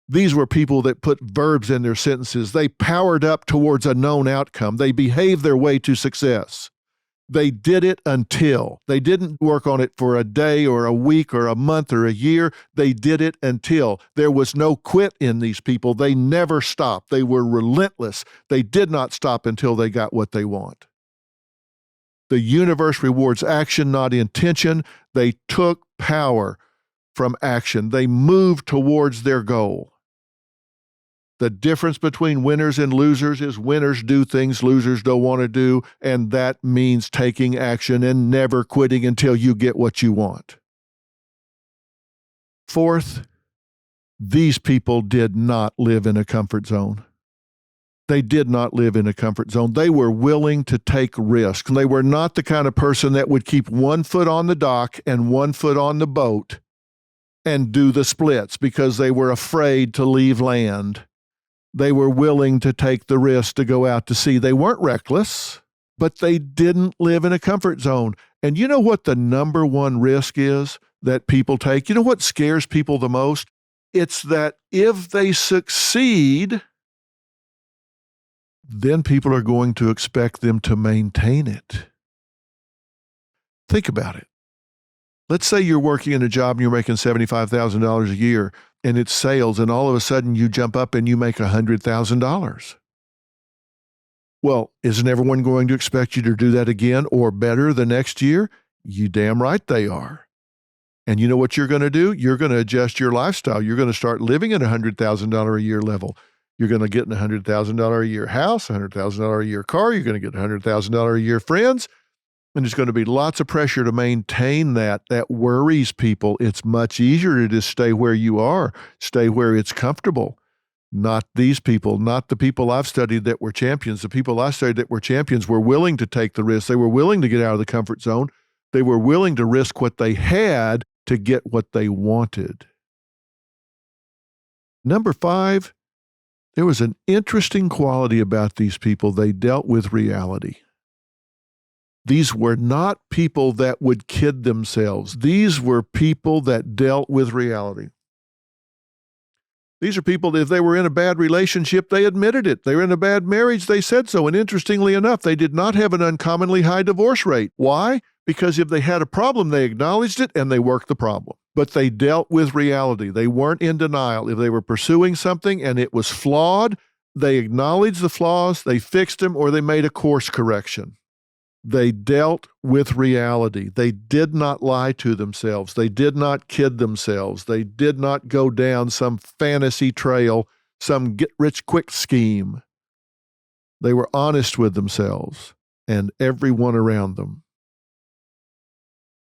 These were people that put verbs in their sentences. They powered up towards a known outcome. They behaved their way to success. They did it until. They didn't work on it for a day or a week or a month or a year. They did it until. There was no quit in these people. They never stopped. They were relentless. They did not stop until they got what they want. The universe rewards action, not intention. They took power from action. They moved towards their goal. The difference between winners and losers is winners do things losers don't want to do, and that means taking action and never quitting until you get what you want. Fourth, these people did not live in a comfort zone. They did not live in a comfort zone. They were willing to take risks. They were not the kind of person that would keep one foot on the dock and one foot on the boat and do the splits because they were afraid to leave land. They were willing to take the risk to go out to sea. They weren't reckless, but they didn't live in a comfort zone. And you know what the number one risk is that people take? You know what scares people the most? It's that if they succeed, then people are going to expect them to maintain it. Think about it. Let's say you're working in a job and you're making $75,000 a year and it's sales, and all of a sudden you jump up and you make $100,000. Well, isn't everyone going to expect you to do that again or better the next year? You damn right they are. And you know what you're going to do? You're going to adjust your lifestyle. You're going to start living at $100,000 a year level. You're going to get a $100,000 a year house, $100,000 a year car. You're going to get $100,000 a year friends. And there's going to be lots of pressure to maintain that. That worries people. It's much easier to just stay where you are, stay where it's comfortable. Not these people, not the people I've studied that were champions. The people I studied that were champions were willing to take the risk. They were willing to get out of the comfort zone. They were willing to risk what they had to get what they wanted. Number 5, there was an interesting quality about these people. They dealt with reality. These were not people that would kid themselves. These were people that dealt with reality. These are people that if they were in a bad relationship, they admitted it. They were in a bad marriage, they said so. And interestingly enough, they did not have an uncommonly high divorce rate. Why? Because if they had a problem, they acknowledged it and they worked the problem. But they dealt with reality. They weren't in denial. If they were pursuing something and it was flawed, they acknowledged the flaws, they fixed them, or they made a course correction. They dealt with reality. They did not lie to themselves. They did not kid themselves. They did not go down some fantasy trail, some get-rich-quick scheme. They were honest with themselves and everyone around them.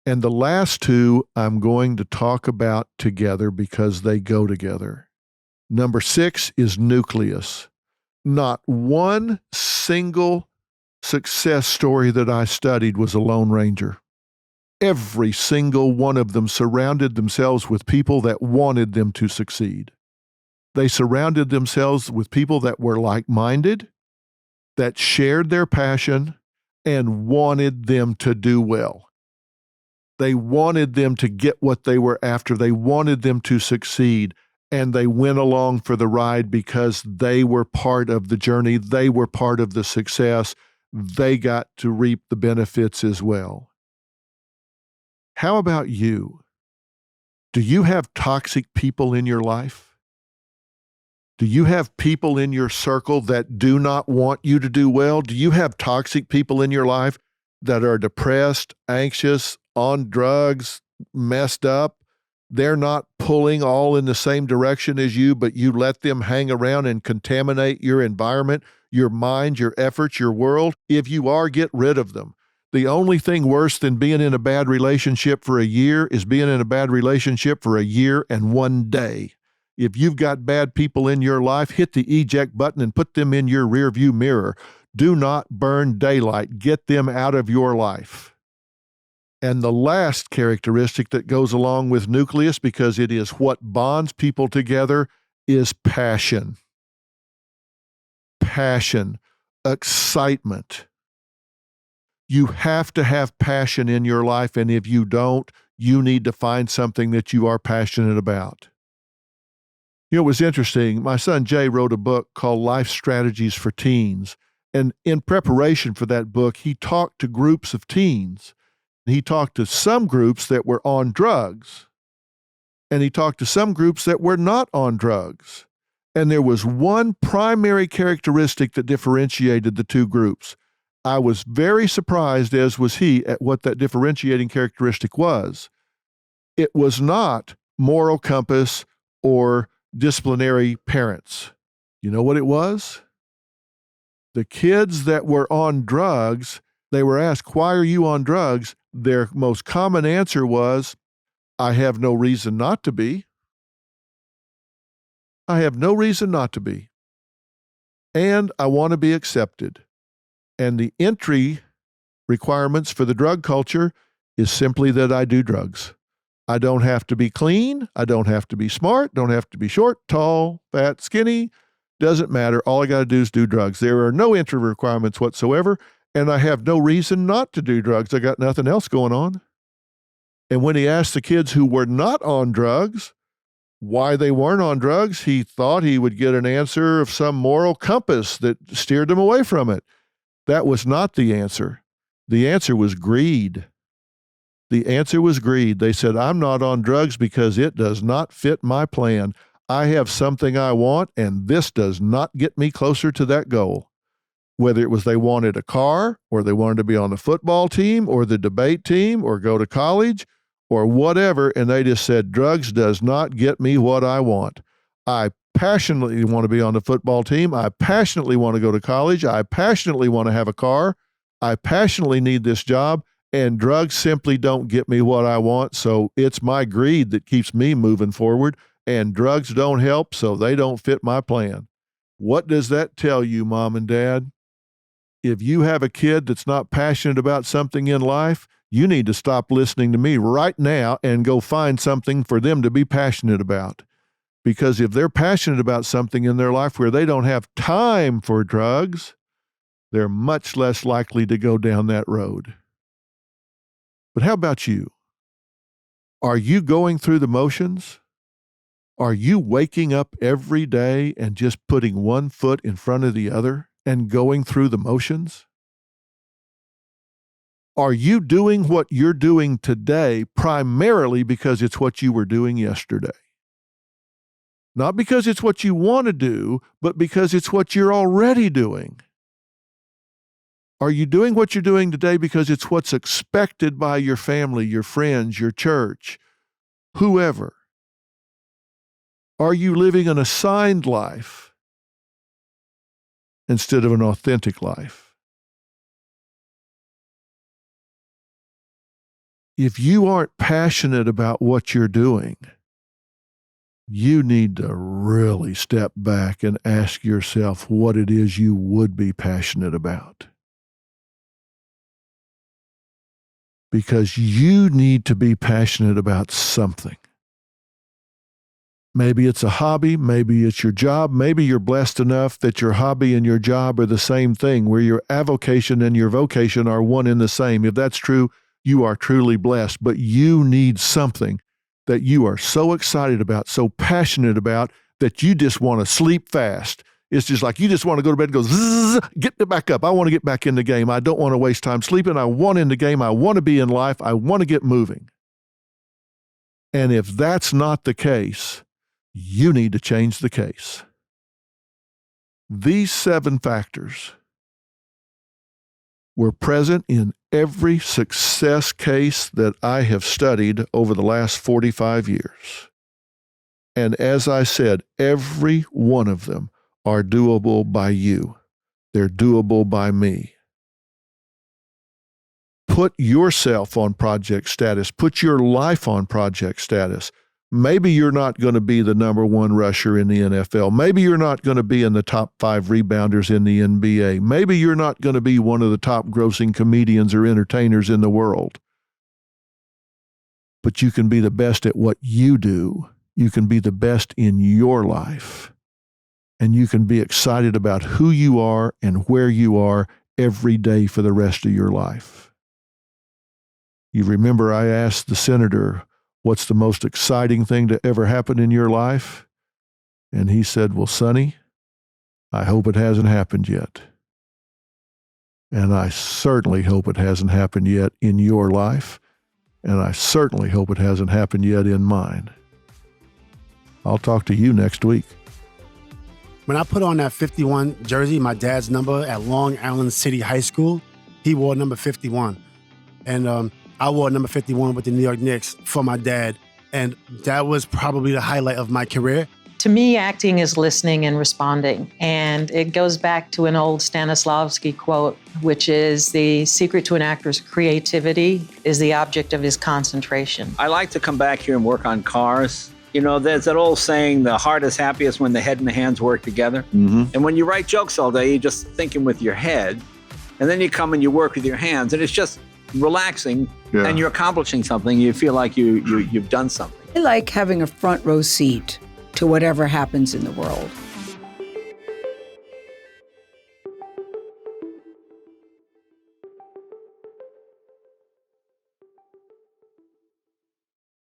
And the last two I'm going to talk about together because they go together. Number 6 is nucleus. Not one single success story that I studied was a Lone Ranger. Every single one of them surrounded themselves with people that wanted them to succeed. They surrounded themselves with people that were like-minded, that shared their passion, and wanted them to do well. They wanted them to get what they were after. They wanted them to succeed. And they went along for the ride because they were part of the journey. They were part of the success. they got to reap the benefits as well. How about you? Do you have toxic people in your life? Do you have people in your circle that do not want you to do well? Do you have toxic people in your life that are depressed, anxious, on drugs, messed up? They're not pulling all in the same direction as you, but you let them hang around and contaminate your environment, your mind, your efforts, your world. If you are, get rid of them. The only thing worse than being in a bad relationship for a year is being in a bad relationship for a year and 1 day. If you've got bad people in your life, hit the eject button and put them in your rearview mirror. Do not burn daylight. Get them out of your life. And the last characteristic that goes along with nucleus, because it is what bonds people together, is passion. Passion, excitement. You have to have passion in your life, and if you don't, you need to find something that you are passionate about. You know, it was interesting. My son Jay wrote a book called Life Strategies for Teens, and in preparation for that book, he talked to groups of teens. He talked to some groups that were on drugs, and he talked to some groups that were not on drugs. And there was one primary characteristic that differentiated the two groups. I was very surprised, as was he, at what that differentiating characteristic was. It was not moral compass or disciplinary parents. You know what it was? The kids that were on drugs, they were asked, "Why are you on drugs?" Their most common answer was, "I have no reason not to be. I have no reason not to be. And I want to be accepted." And the entry requirements for the drug culture is simply that I do drugs. I don't have to be clean. I don't have to be smart. Don't have to be short, tall, fat, skinny. Doesn't matter. All I got to do is do drugs. There are no entry requirements whatsoever. And I have no reason not to do drugs. I got nothing else going on. And when he asked the kids who were not on drugs why they weren't on drugs, he thought he would get an answer of some moral compass that steered them away from it. That was not the answer. The answer was greed. The answer was greed. They said, "I'm not on drugs because it does not fit my plan. I have something I want, and this does not get me closer to that goal." Whether it was they wanted a car, or they wanted to be on the football team or the debate team or go to college or whatever, and they just said, "Drugs does not get me what I want. I passionately want to be on the football team. I passionately want to go to college. I passionately want to have a car. I passionately need this job, and drugs simply don't get me what I want, so it's my greed that keeps me moving forward, and drugs don't help, so they don't fit my plan." What does that tell you, Mom and Dad? If you have a kid that's not passionate about something in life, you need to stop listening to me right now and go find something for them to be passionate about. Because if they're passionate about something in their life where they don't have time for drugs, they're much less likely to go down that road. But how about you? Are you going through the motions? Are you waking up every day and just putting one foot in front of the other and going through the motions? Are you doing what you're doing today primarily because it's what you were doing yesterday? Not because it's what you want to do, but because it's what you're already doing. Are you doing what you're doing today because it's what's expected by your family, your friends, your church, whoever? Are you living an assigned life instead of an authentic life? If you aren't passionate about what you're doing, you need to really step back and ask yourself what it is you would be passionate about. Because you need to be passionate about something. Maybe it's a hobby, maybe it's your job, maybe you're blessed enough that your hobby and your job are the same thing, where your avocation and your vocation are one and the same. If that's true, you are truly blessed, but you need something that you are so excited about, so passionate about, that you just want to sleep fast. It's just like you just want to go to bed and go, zzz, get back up. I want to get back in the game. I don't want to waste time sleeping. I want in the game. I want to be in life. I want to get moving. And if that's not the case, you need to change the case. These 7 factors were present in every success case that I have studied over the last 45 years. And as I said, every one of them are doable by you. They're doable by me. Put yourself on project status. Put your life on project status. Maybe you're not going to be the number 1 rusher in the NFL. Maybe you're not going to be in the top 5 rebounders in the NBA. Maybe you're not going to be one of the top grossing comedians or entertainers in the world. But you can be the best at what you do. You can be the best in your life. And you can be excited about who you are and where you are every day for the rest of your life. You remember I asked the senator, what's the most exciting thing to ever happen in your life? And he said, well, Sonny, I hope it hasn't happened yet. And I certainly hope it hasn't happened yet in your life. And I certainly hope it hasn't happened yet in mine. I'll talk to you next week. When I put on that 51 jersey, my dad's number at Long Island City High School, he wore number 51. And I wore number 51 with the New York Knicks for my dad. And that was probably the highlight of my career. To me, acting is listening and responding. And it goes back to an old Stanislavski quote, which is the secret to an actor's creativity is the object of his concentration. I like to come back here and work on cars. You know, there's that old saying, the heart is happiest when the head and the hands work together. Mm-hmm. And when you write jokes all day, you're just thinking with your head. And then you come and you work with your hands. And it's just relaxing. Yeah. And you're accomplishing something. You feel like you've done something. I like having a front row seat to whatever happens in the world.